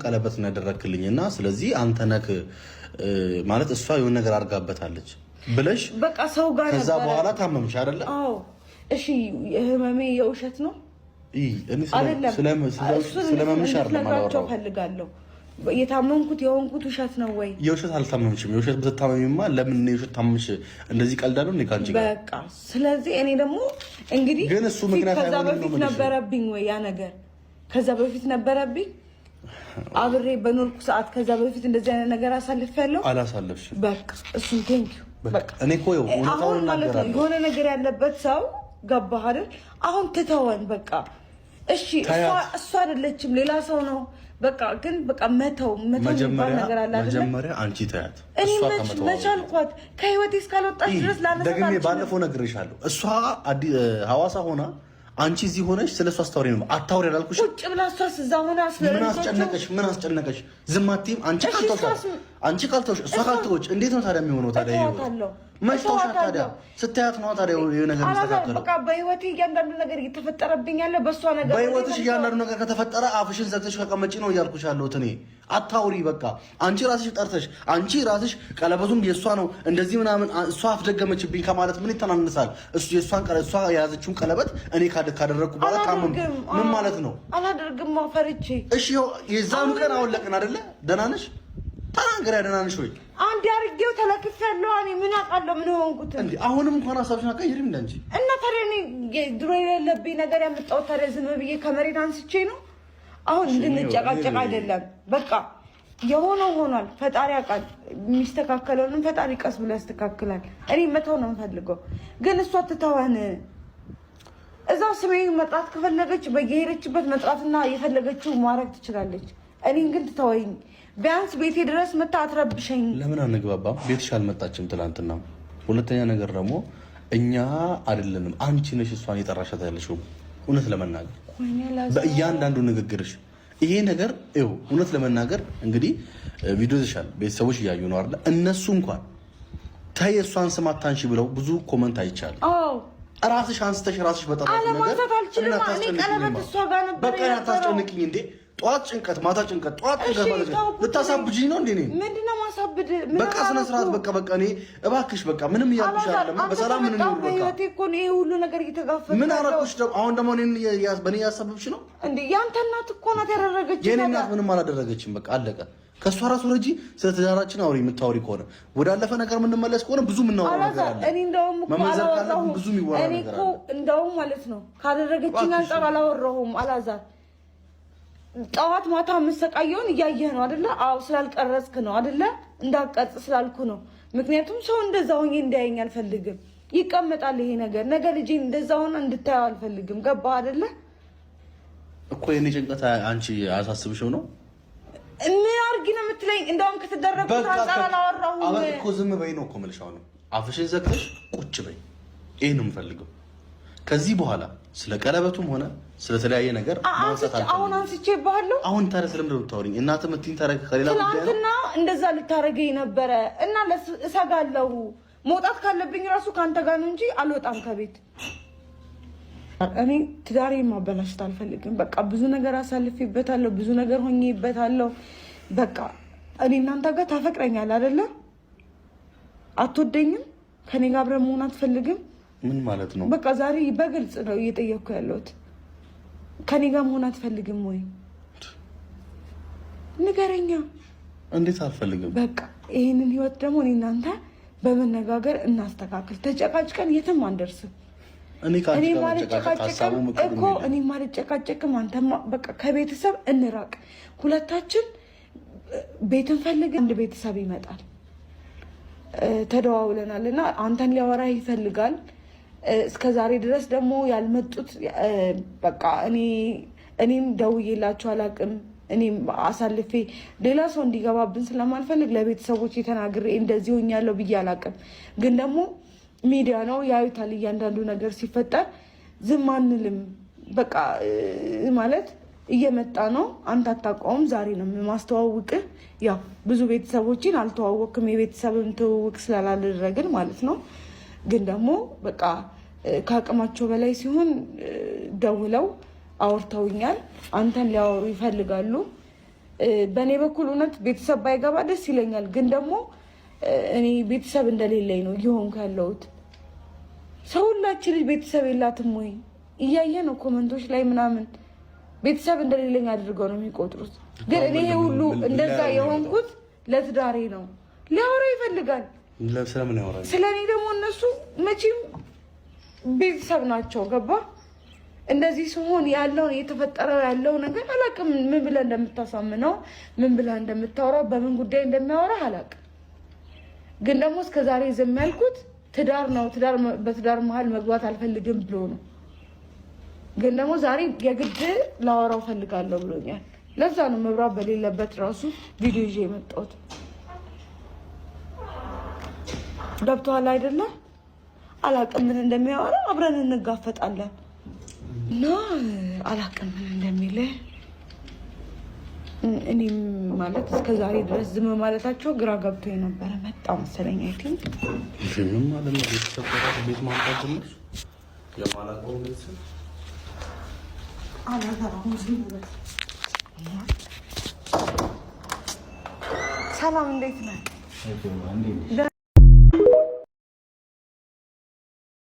ቀለበት ነው ያደረክልኝና ስለዚህ አንተ ነክ ማለት እሷ የሆነ ነገር አርጋበታለች ብለሽ በቃ ሰው ጋር ከዛ በኋላ ታመምሽ አይደለ? አዎ እሺ፣ ህመሜ የውሸት ነው እኔ ስለመምሽ አይደለም አላወራው ፈልጋለሁ። የታመምኩት የሆንኩት ውሸት ነው ወይ? የውሸት አልታመምሽም። የውሸት ብትታመሚማ ለምን ነው የውሸት ታመምሽ? እንደዚህ ቀልዳለሁ ነው ካንቺ ጋር በቃ። ስለዚህ እኔ ደግሞ እንግዲህ ግን እሱ ምክንያት አይሆንም ነው ማለት ነበረብኝ ወይ ያ ነገር ከዛ በፊት ነበረብኝ አብሬ በኖርኩ ሰዓት ከዛ በፊት እንደዚህ አይነት ነገር አሳልፌያለሁ። አላሳለፍሽም። በቃ እሱን ቴንኪው። በቃ እኔ እኮ አሁን ማለት ነው የሆነ ነገር ያለበት ሰው ገባህ አይደል? አሁን ትተወን በቃ እሺ። እሷ አይደለችም ሌላ ሰው ነው። በቃ ግን በቃ መተው የሚባል ነገር አለ አይደል? መጀመሪያ አንቺ ተያት። እኔ መቻልኳት ከህይወቴ እስካልወጣች ድረስ ላነሳት ደግሜ ባለፈው ነግሬሻለሁ። እሷ ሐዋሳ ሆና አንቺ እዚህ ሆነሽ ስለሷ አስታውሪ ነው አታውሪ ያላልኩሽ? ቁጭ ብላ እሷስ እዛ ሆና ምን አስጨነቀሽ? ዝም አትይም? አንቺ ካልተውሽ እሷ ካልተውሽ እንዴት ነው ታዲያ የሚሆነው? ታዲያ መሽቶሻ ታዲያ ስታያት ነው ታዲያ የሆነ ነገር መስተካከል። በቃ በህይወቴ እያንዳንዱ ነገር እየተፈጠረብኝ ያለ በእሷ ነገር በህይወትሽ እያንዳንዱ ነገር ከተፈጠረ አፍሽን ዘግተሽ ከቀመጪ ነው እያልኩሽ ያለሁት እኔ። አታውሪ በቃ አንቺ ራስሽ ጠርተሽ አንቺ ራስሽ ቀለበቱም የእሷ ነው እንደዚህ ምናምን እሷ አፍደገመችብኝ ከማለት ምን ይተናነሳል? እሱ እሷ የያዘችውን ቀለበት እኔ ካደረግኩ በኋላ ታመም ምን ማለት ነው? አላደርግም ፈርቼ። እሺ የዛኑ ቀን አወለቅን አይደለ? ደህና ነሽ? ተናገር። ደህና ነሽ ወይ? አንድ አርጌው ተለክፌያለሁ። እኔ ምን አውቃለሁ ምን ሆንኩት እንዴ? አሁንም እንኳን ሀሳብሽን አትቀይሪም እንዴ አንቺ? እና ታዲያ እኔ ድሮ የሌለብኝ ነገር ያመጣሁት ታዲያ ዝም ብዬ ከመሬት አንስቼ ነው? አሁን እንድንጨቃጨቅ አይደለም። በቃ የሆነው ሆኗል። ፈጣሪ ያውቃል። የሚስተካከለውንም ፈጣሪ ቀስ ብሎ ያስተካክላል። እኔ መተው ነው የምፈልገው፣ ግን እሷ ትተወን። እዛው ስሜ መጥራት ከፈለገች በየሄደችበት መጥራትና የፈለገችው ማድረግ ትችላለች። እኔን ግን ትተወኝ። ቢያንስ ቤቴ ድረስ መታ አትረብሸኝ። ለምን አንግባባም? ቤትሽ አልመጣችም ትናንትና። ሁለተኛ ነገር ደግሞ እኛ አይደለንም አንቺ ነሽ እሷን የጠራሻት ያለሽው። እውነት ለመናገር በእያንዳንዱ ንግግርሽ ይሄ ነገር እውነት ለመናገር እንግዲህ ቪዲዮ ይሻል ቤተሰቦች እያዩ ነው አይደል? እነሱ እንኳን ታይ እሷን ስም አታንሺ ብለው ብዙ ኮመንት አይቻል። ራስሽ አንስተሽ ራስሽ በጣም ነገር በቃ ታስጨንቅኝ እንዴ? ጧት ጭንቀት ማታ ጭንቀት ጧት ጭንቀት ማለት ነው። ልታሳብጂኝ ነው እንዴ? ምንድነው ማሳብድ? በቃ ስነ ስርዓት በቃ እኔ እባክሽ በቃ ምንም እያልኩሽ አይደለም። በሰላም ምን ነው በቃ ህይወቴ እኮ ነው ሁሉ ነገር እየተጋፈጠ ምን አደረኩሽ ደግሞ? አሁን ደግሞ በእኔ ያሳብብሽ ነው እንዴ? ያንተ እናት እኮ ናት ያደረገችኝ። የኔ እናት ምንም አላደረገችም። በቃ አለቀ። ከሷ ራሱ ረጂ ስለ ትዳራችን አውሪ። የምታወሪ ከሆነ ወዳለፈ ነገር የምንመለስ ከሆነ ብዙ የምናወራው ነገር አለ። እኔ እንደውም መመዘር ካለብን ብዙ የሚወራ ነገር አለ። እንደውም ማለት ነው ካደረገችኝ አንፃር አላወራሁም። አላዛር ጠዋት ማታ የምሰቃየውን እያየህ ነው አይደለ? አዎ ስላልቀረጽክ ነው አይደለ? እንዳቀርጽ ስላልኩ ነው። ምክንያቱም ሰው እንደዛ ሆኜ እንዳያየኝ አልፈልግም። ይቀመጣል ይሄ ነገር። ነገ ልጄ እንደዛ ሆነ እንድታየው አልፈልግም። ገባህ አይደለ? እኮ የኔ ጭንቀት አንቺ አያሳስብሽው ነው? ምን አድርጊ ነው የምትለኝ? እንደውም ከተደረጉት አንፃር አላወራሁም። አበል እኮ ዝም በይ ነው እኮ የምልሽ። አሁን አፍሽን ዘግተሽ ቁጭ በይ። ይሄን ነው የምፈልገው። ከዚህ በኋላ ስለ ቀለበቱም ሆነ ስለተለያየ ነገር ማንሳት አልፈልግም። አሁን አንስቼብሃለሁ። አሁን ታዲያ ስለምንድን ነው የምታወሪኝ? እናትህ የምትይኝ ታረግ ከሌላ ጉዳይ ነው። ትናንትና እንደዛ ልታረገኝ ነበረ እና እሰጋለሁ። መውጣት ካለብኝ ራሱ ከአንተ ጋር ነው እንጂ አልወጣም ከቤት። እኔ ትዳሬን ማበላሽት አልፈልግም። በቃ ብዙ ነገር አሳልፌበታለሁ፣ ብዙ ነገር ሆኜበታለሁ። በቃ እኔ እናንተ ጋር ታፈቅረኛለህ አይደለ? አትወደኝም? ከኔ ጋር አብረን መሆን አትፈልግም? ምን ማለት ነው? በቃ ዛሬ በግልጽ ነው እየጠየቅኩ ያለሁት። ከኔ ጋር መሆን አትፈልግም ወይ? ንገረኛ። እንዴት አልፈልግም? በቃ ይሄንን ህይወት ደግሞ እኔ እናንተ በመነጋገር እናስተካክል። ተጨቃጭቀን የትም አንደርስም። እኔ ማልጨቃጨቅም አንተማ በቃ ከቤተሰብ እንራቅ። ሁለታችን ቤትን ፈልግ። አንድ ቤተሰብ ይመጣል ተደዋውለናል እና አንተን ሊያወራ ይፈልጋል። እስከ ዛሬ ድረስ ደግሞ ያልመጡት በቃ እኔም ደውዬላቸው አላውቅም። እኔም አሳልፌ ሌላ ሰው እንዲገባብን ስለማልፈልግ ለቤተሰቦች የተናግሬ እንደዚህ ሆኛለሁ ብዬ አላውቅም። ግን ደግሞ ሚዲያ ነው ያዩታል። እያንዳንዱ ነገር ሲፈጠር ዝም አንልም። በቃ ማለት እየመጣ ነው። አንተ አታውቀውም። ዛሬ ነው የማስተዋውቅህ። ያው ብዙ ቤተሰቦችን አልተዋወቅም፣ የቤተሰብን ትውውቅ ስላላደረግን ማለት ነው። ግን ደግሞ በቃ ከአቅማቸው በላይ ሲሆን ደውለው አውርተውኛል። አንተን ሊያወሩ ይፈልጋሉ። በእኔ በኩል እውነት ቤተሰብ ባይገባ ደስ ይለኛል፣ ግን ደግሞ እኔ ቤተሰብ እንደሌለኝ ነው እየሆንኩ ያለሁት። ሰው ሁላችን ልጅ ቤተሰብ የላትም ወይ እያየ ነው ኮመንቶች ላይ ምናምን ቤተሰብ እንደሌለኝ አድርገው ነው የሚቆጥሩት። ግን እኔ ሁሉ እንደዛ የሆንኩት ለትዳሬ ነው። ሊያወራ ይፈልጋል ስለምን ያወራል? ስለኔ ደግሞ እነሱ መቼም ቤተሰብ ናቸው። ገባ? እንደዚህ ሲሆን ያለው የተፈጠረው ያለው ነገር አላውቅም። ምን ብለህ እንደምታሳምነው ምን ብለህ እንደምታወራው በምን ጉዳይ እንደሚያወራ አላውቅም። ግን ደግሞ እስከዛሬ ዝም ያልኩት ትዳር ነው። በትዳር መሀል መግባት አልፈልግም ብሎ ነው። ግን ደግሞ ዛሬ የግድ ላወራው ፈልጋለሁ ብሎኛል። ለዛ ነው መብራት በሌለበት ራሱ ቪዲዮ ይዤ የመጣሁት። ገብቶሃል አይደለ? አላውቅም ምን እንደሚያወራ አብረን እንጋፈጣለን እና አላውቅም ምን እንደሚል እኔም ማለት እስከዛሬ ድረስ ዝም ማለታቸው ግራ ገብቶ የነበረ መጣ መሰለኝ። አይ ቲንክ ምን ማለት ነው? ቤተሰብ ቤት ማምጣት ጀመርሽ? የማላውቀው ቤተሰብ ሰላም፣ እንዴት ነህ?